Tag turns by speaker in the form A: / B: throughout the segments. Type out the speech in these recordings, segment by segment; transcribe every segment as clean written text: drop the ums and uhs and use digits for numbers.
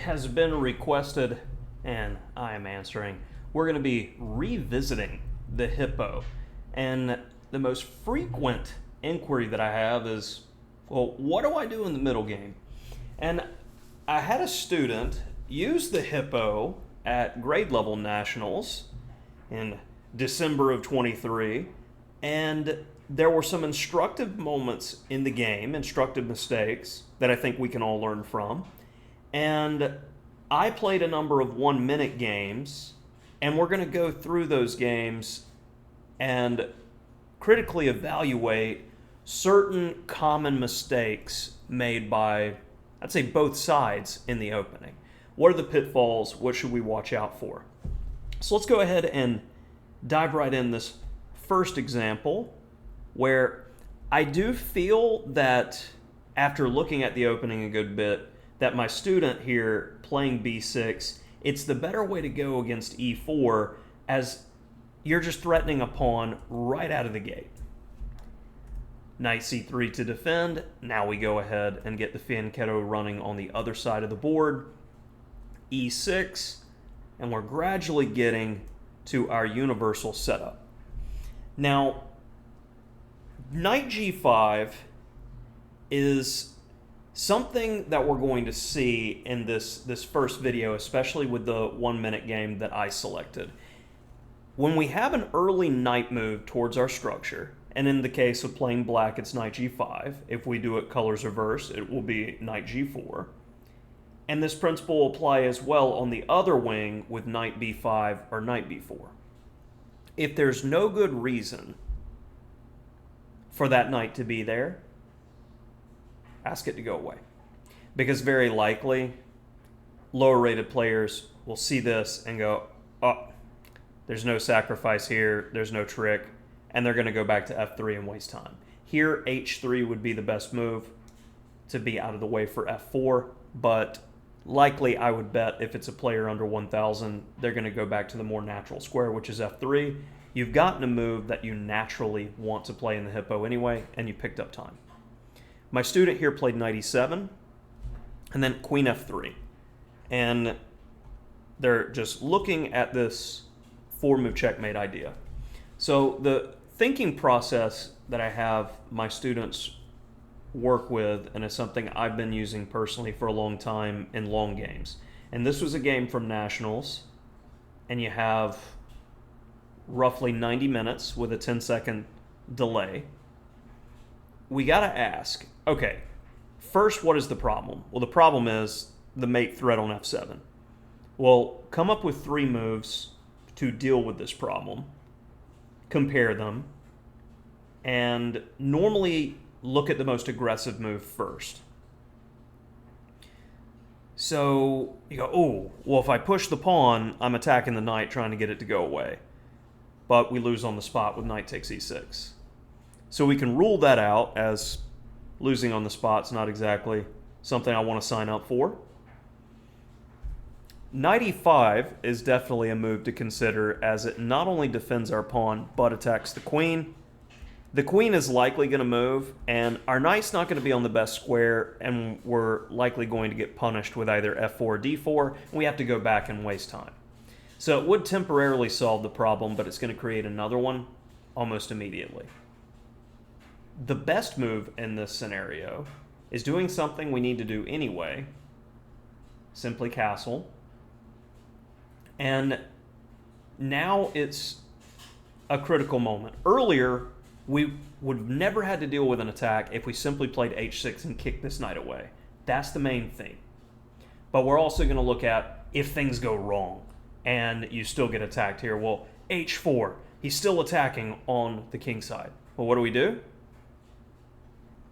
A: has been requested, and I am answering. We're going to be revisiting the hippo. And the most frequent inquiry that I have is, well, what do I do in the middle game? And I had a student use the hippo at grade level nationals in December of 23, and there were some instructive moments in the game, instructive mistakes that I think we can all learn from. And I played a number of 1-minute games, and we're going to go through those games and critically evaluate certain common mistakes made by, I'd say, both sides in the opening. What are the pitfalls? What should we watch out for? So let's go ahead and dive right in this first example, where I do feel that after looking at the opening a good bit, that my student here playing b6, it's the better way to go against e4, as you're just threatening a pawn right out of the gate. Knight c3 to defend. Now we go ahead and get the fianchetto running on the other side of the board. e6, and we're gradually getting to our universal setup. Now, knight g5 is something that we're going to see in this first video, especially with the 1-minute game that I selected. When we have an early knight move towards our structure, and in the case of playing black, it's knight g5. If we do it colors reverse, it will be knight g4. And this principle will apply as well on the other wing with knight b5 or knight b4. If there's no good reason for that knight to be there, ask it to go away. Because very likely, lower rated players will see this and go, oh, there's no sacrifice here, there's no trick, and they're going to go back to f3 and waste time. Here, h3 would be the best move to be out of the way for f4, but likely I would bet if it's a player under 1,000, they're going to go back to the more natural square, which is f3. You've gotten a move that you naturally want to play in the hippo anyway, and you picked up time. My student here played knight e7, and then queen f3. And they're just looking at this 4-move checkmate idea. So the thinking process that I have my students work with, and it's something I've been using personally for a long time in long games. And this was a game from nationals, and you have roughly 90 minutes with a 10-second delay. We got to ask, okay, first, what is the problem? Well, the problem is the mate threat on f7. Well, come up with 3 moves to deal with this problem, compare them, and normally look at the most aggressive move first. So you go, oh, well, if I push the pawn, I'm attacking the knight, trying to get it to go away. But we lose on the spot with knight takes e6. So we can rule that out as losing on the spot's not exactly something I want to sign up for. Knight e5 is definitely a move to consider, as it not only defends our pawn, but attacks the queen. The queen is likely going to move, and our knight's not going to be on the best square, and we're likely going to get punished with either f4 or d4, and we have to go back and waste time. So it would temporarily solve the problem, but it's going to create another one almost immediately. The best move in this scenario is doing something we need to do anyway, simply castle. And now it's a critical moment. Earlier, we would have never had to deal with an attack if we simply played h6 and kicked this knight away. That's the main thing. But we're also going to look at if things go wrong and you still get attacked here. Well, h4, he's still attacking on the king side. Well, what do?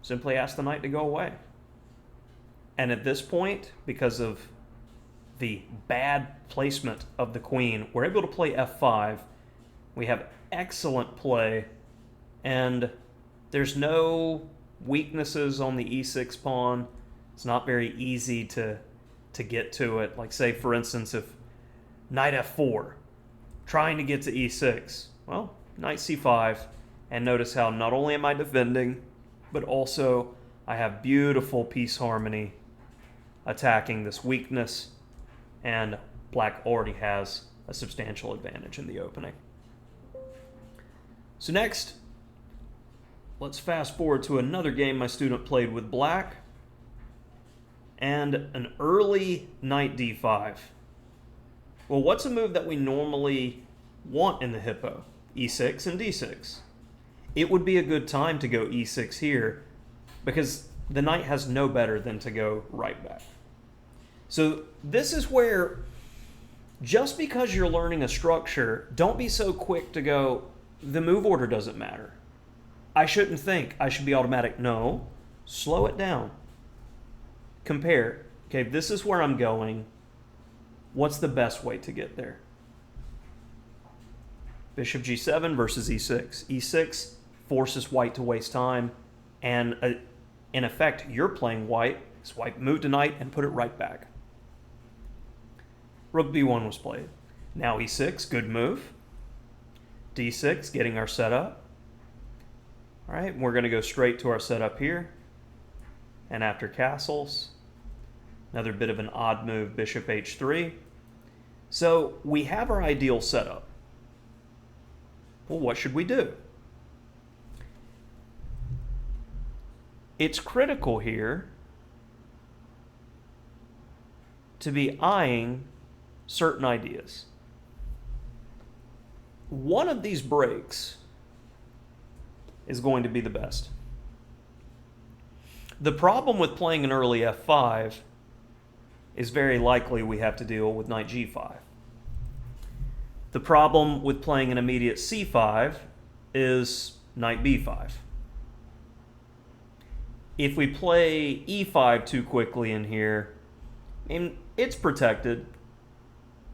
A: Simply ask the knight to go away. And at this point, because of the bad placement of the queen, we're able to play f5. We have excellent play, and there's no weaknesses on the e6 pawn. It's not very easy to get to it. Like, say, for instance, if knight f4, trying to get to e6, well, knight c5, and notice how not only am I defending, but also I have beautiful piece harmony attacking this weakness and black already has a substantial advantage in the opening. So next, let's fast forward to another game my student played with black, and an early knight d5. Well, what's a move that we normally want in the hippo? e6 and d6. It would be a good time to go e6 here because the knight has no better than to go right back. So this is where, just because you're learning a structure, don't be so quick to go, the move order doesn't matter. I shouldn't think, I should be automatic. No, slow it down. Compare. Okay, this is where I'm going. What's the best way to get there? Bishop g7 versus e6. e6 forces white to waste time, and in effect, you're playing white. So white move to knight and put it right back. Rook b1 was played. Now e6, good move. d6, getting our setup. All right, we're going to go straight to our setup here. And after castles, another bit of an odd move, bishop h3. So we have our ideal setup. Well, what should we do? It's critical here to be eyeing certain ideas. One of these breaks is going to be the best. The problem with playing an early f5 is very likely we have to deal with knight g5. The problem with playing an immediate c5 is knight b5. If we play e5 too quickly in here, I mean, it's protected,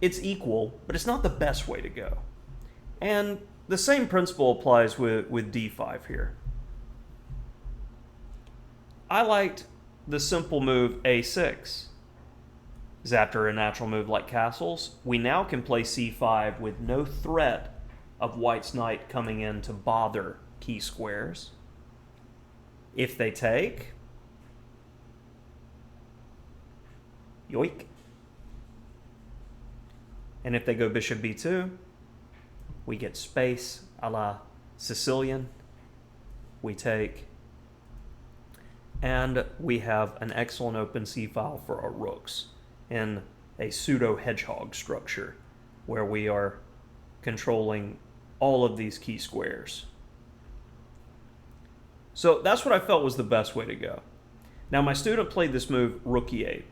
A: it's equal, but it's not the best way to go. And the same principle applies with d5 here. I liked the simple move a6. Is after a natural move like castles, we now can play c5 with no threat of white's knight coming in to bother key squares. If they take, yoink. And if they go bishop b2, we get space a la Sicilian. We take, and we have an excellent open c-file for our rooks in a pseudo-hedgehog structure where we are controlling all of these key squares. So that's what I felt was the best way to go. Now my student played this move, rook e8.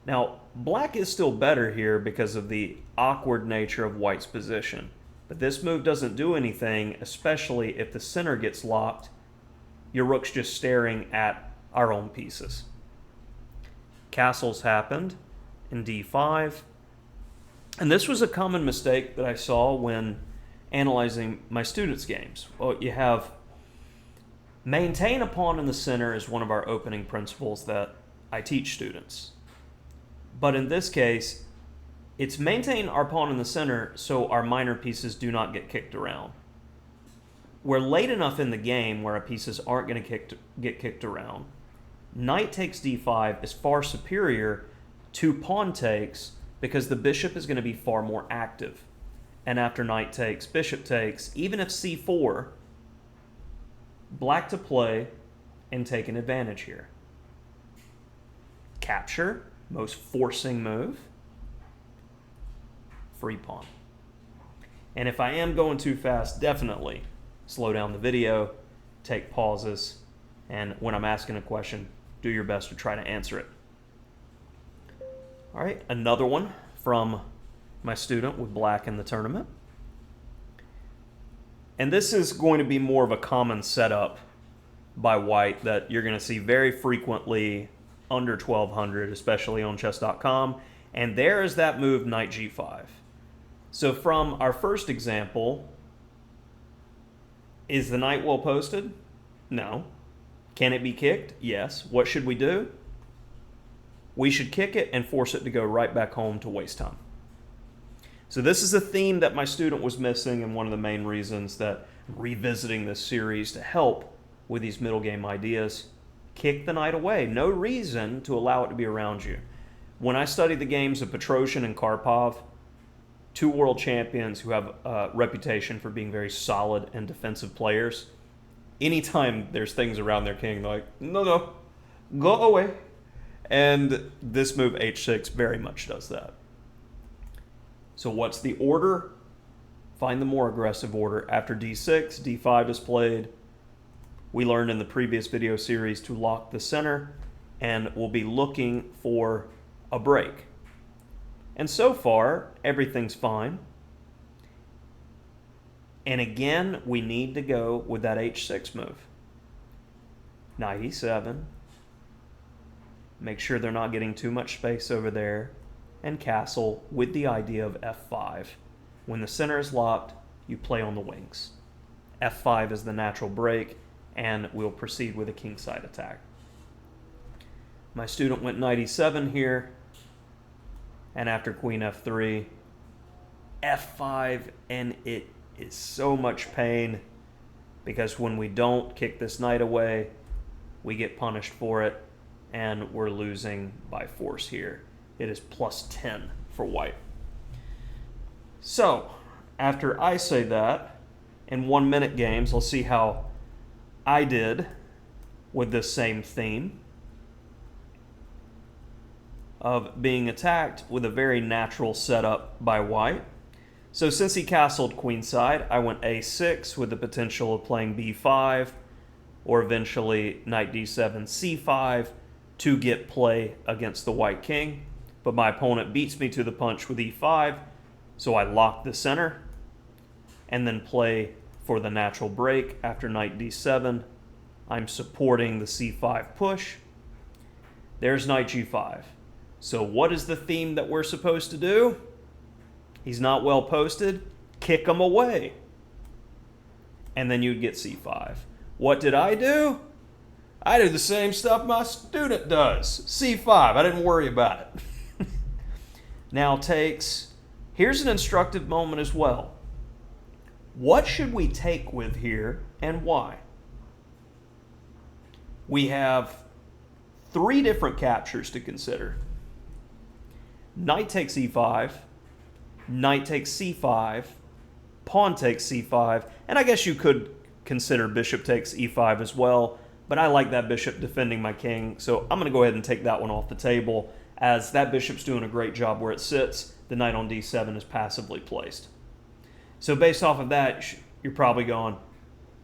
A: Now black is still better here because of the awkward nature of white's position. But this move doesn't do anything, especially if the center gets locked. Your rook's just staring at our own pieces. Castles happened in d5. And this was a common mistake that I saw when analyzing my students' games. Well, you have maintain a pawn in the center is one of our opening principles that I teach students. But in this case, it's maintain our pawn in the center so our minor pieces do not get kicked around. We're late enough in the game where our pieces aren't going to get kicked around. Knight takes d5 is far superior to pawn takes because the bishop is going to be far more active. And after knight takes, bishop takes, even if c4, black to play and take an advantage here. Capture, most forcing move. Free pawn. And if I am going too fast, definitely slow down the video, take pauses, and when I'm asking a question, do your best to try to answer it. All right, another one from my student with black in the tournament. And this is going to be more of a common setup by white that you're going to see very frequently under 1200, especially on chess.com. And there is that move, knight g5. So from our first example, is the knight well posted? No. Can it be kicked? Yes. What should we do? We should kick it and force it to go right back home to waste time. So this is a theme that my student was missing, and one of the main reasons that I'm revisiting this series to help with these middle game ideas. Kick the knight away. No reason to allow it to be around you. When I study the games of Petrosian and Karpov, two world champions who have a reputation for being very solid and defensive players, anytime there's things around their king, they're like, no, go away. And this move, h6, very much does that. So what's the order? Find the more aggressive order. After d6, d5 is played. We learned in the previous video series to lock the center, and we'll be looking for a break. And so far, everything's fine. And again, we need to go with that h6 move. Knight e7. Make sure they're not getting too much space over there. And castle with the idea of f5. When the center is locked, you play on the wings. f5 is the natural break, and we'll proceed with a kingside attack. My student went knight e7 here, and after queen f3, f5, and it is so much pain because when we don't kick this knight away, we get punished for it, and we're losing by force here. It is +10 for white. So, after I say that, in 1 minute games, let's see how I did with this same theme of being attacked with a very natural setup by white. So since he castled queenside, I went a6 with the potential of playing b5 or eventually knight d7, c5 to get play against the white king. But my opponent beats me to the punch with e5, so I lock the center and then play for the natural break. After knight d7, I'm supporting the c5 push. There's knight g5. So what is the theme that we're supposed to do? He's not well posted. Kick him away. And then you'd get c5. What did I do? I do the same stuff my student does. c5. I didn't worry about it. Now takes. Here's an instructive moment as well. What should we take with here and why? We have 3 different captures to consider. Knight takes e5, knight takes c5, pawn takes c5, and I guess you could consider bishop takes e5 as well, but I like that bishop defending my king, so I'm going to go ahead and take that one off the table, as that bishop's doing a great job where it sits. The knight on d7 is passively placed. So based off of that, you're probably going,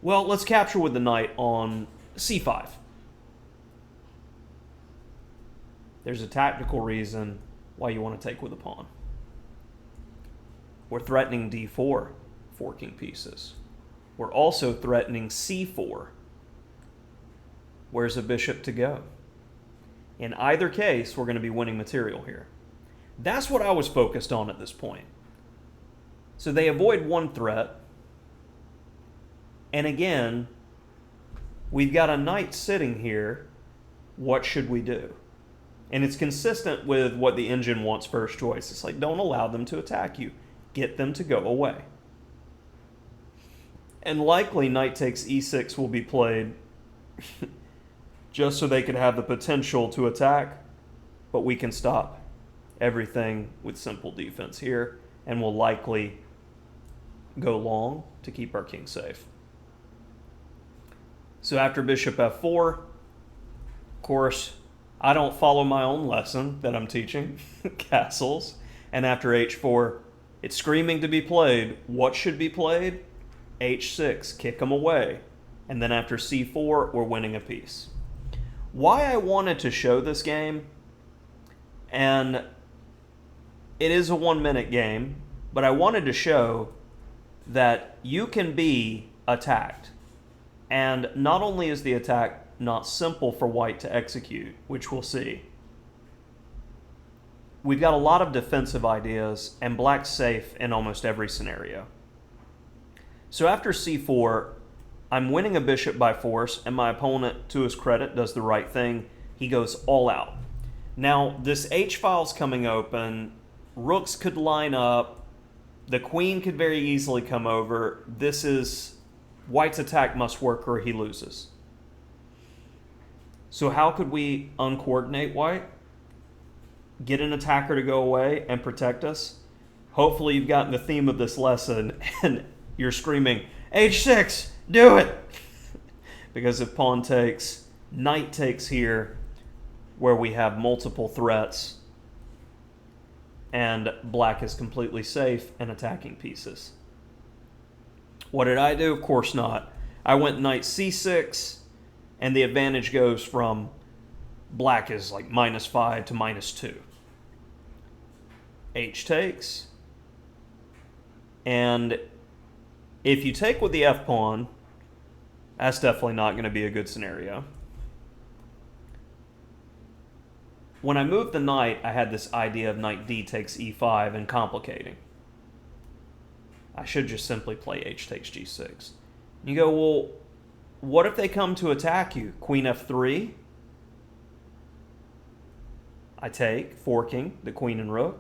A: well, let's capture with the knight on c5. There's a tactical reason why you want to take with a pawn. We're threatening d4, forking pieces. We're also threatening c4. Where's the bishop to go? In either case, we're going to be winning material here. That's what I was focused on at this point. So they avoid one threat. And again, we've got a knight sitting here. What should we do? And it's consistent with what the engine wants first choice. It's like, don't allow them to attack you. Get them to go away. And likely knight takes e6 will be played just so they can have the potential to attack. But we can stop everything with simple defense here. And we'll likely go long to keep our king safe. So after bishop f4, of course, I don't follow my own lesson that I'm teaching, castles. And after h4, it's screaming to be played. What should be played? h6, kick them away. And then after c4, we're winning a piece. Why I wanted to show this game, and it is a 1 minute game, but I wanted to show that you can be attacked. And not only is the attack not simple for white to execute, which we'll see. We've got a lot of defensive ideas, and black's safe in almost every scenario. So after c4, I'm winning a bishop by force, and my opponent, to his credit, does the right thing. He goes all out. Now, this h-file's coming open. Rooks could line up. The queen could very easily come over. This is white's attack must work or he loses. So how could we uncoordinate white? get an attacker to go away and protect us. Hopefully you've gotten the theme of this lesson and you're screaming, H6, do it! Because if pawn takes, knight takes here, where we have multiple threats, and black is completely safe and attacking pieces. What did I do? Of course not. I went knight c6, and the advantage goes from black is like -5 to -2. H takes. And if you take with the f-pawn, that's definitely not going to be a good scenario. When I moved the knight, I had this idea of knight d takes e5 and complicating. I should just simply play h takes g6. You go, well, what if they come to attack you? Queen f3. I take, forking the queen and rook.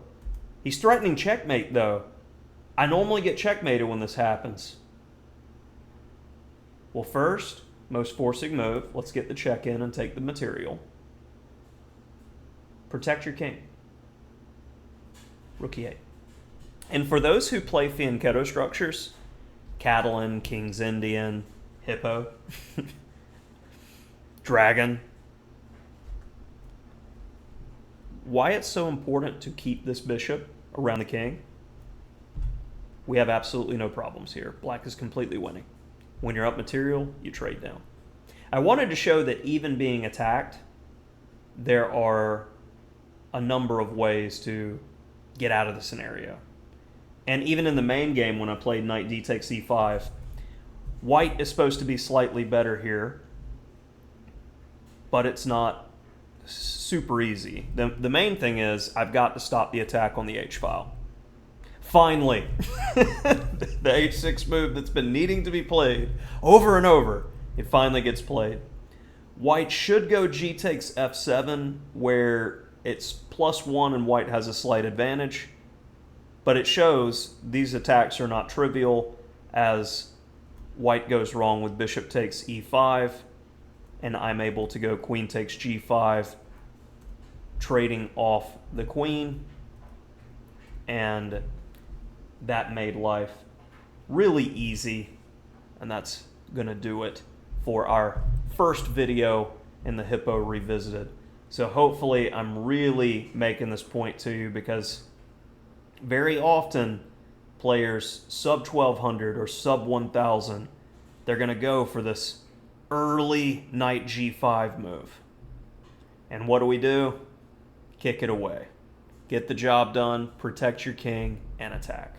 A: He's threatening checkmate, though. I normally get checkmated when this happens. Well, first, most forcing move, let's get the check in and take the material. Protect your king. Rook e8. And for those who play fianchetto structures, Catalan, King's Indian, Hippo, Dragon, why it's so important to keep this bishop around the king? We have absolutely no problems here. Black is completely winning. When you're up material, you trade down. I wanted to show that even being attacked, there are a number of ways to get out of the scenario. And even in the main game, when I played knight d takes e5, white is supposed to be slightly better here, but it's not super easy. The main thing is I've got to stop the attack on the h-file. Finally, the h6 move that's been needing to be played over and over, it finally gets played. White should go g takes f7, where it's +1 and white has a slight advantage, but it shows these attacks are not trivial, as white goes wrong with bishop takes e5, and I'm able to go queen takes g5, trading off the queen, and that made life really easy, and that's gonna do it for our first video in the Hippo Revisited. So hopefully I'm really making this point to you, because very often players sub 1200 or sub 1000, they're gonna go for this early knight g5 move. And what do? Kick it away. Get the job done, protect your king, and attack.